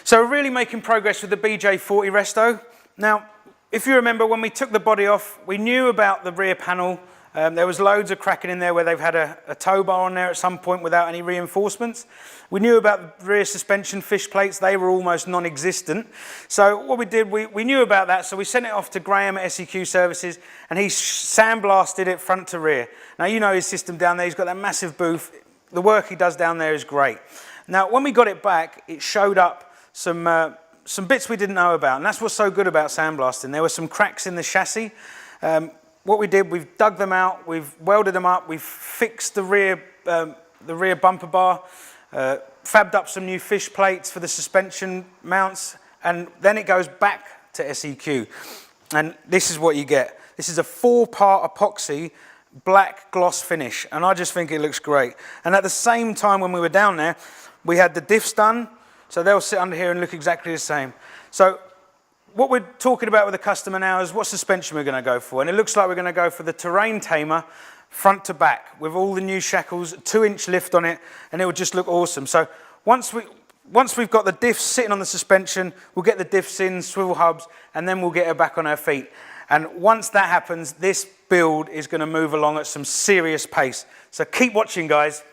So we're really making progress with the BJ40 Resto. Now, if you remember when we took the body off, we knew about the rear panel. There was loads of cracking in there where they've had a tow bar on there at some point without any reinforcements. We knew about the rear suspension fish plates. They were almost non-existent. So what we did, we knew about that, so we sent it off to Graham at SEQ Services, and he sandblasted it front to rear. Now, you know his system down there. He's got that massive booth. The work he does down there is great. Now, when we got it back, it showed up some bits we didn't know about, and that's what's so good about sandblasting. There were some cracks in the chassis. What we did, we've dug them out, we've welded them up, we've fixed the rear bumper bar, fabbed up some new fish plates for the suspension mounts, and then it goes back to SEQ. And this is what you get. This is a 4-part epoxy black gloss finish, and I just think it looks great. And at the same time when we were down there, we had the diffs done, so they'll sit under here and look exactly the same. So what we're talking about with the customer now is what suspension we're going to go for, and it looks like we're going to go for the Terrain Tamer front to back with all the new shackles, 2-inch lift on it, and it will just look awesome. So once we've got the diffs sitting on the suspension, we'll get the diffs in, swivel hubs, and then we'll get her back on her feet. And once that happens, this build is going to move along at some serious pace. So keep watching, guys.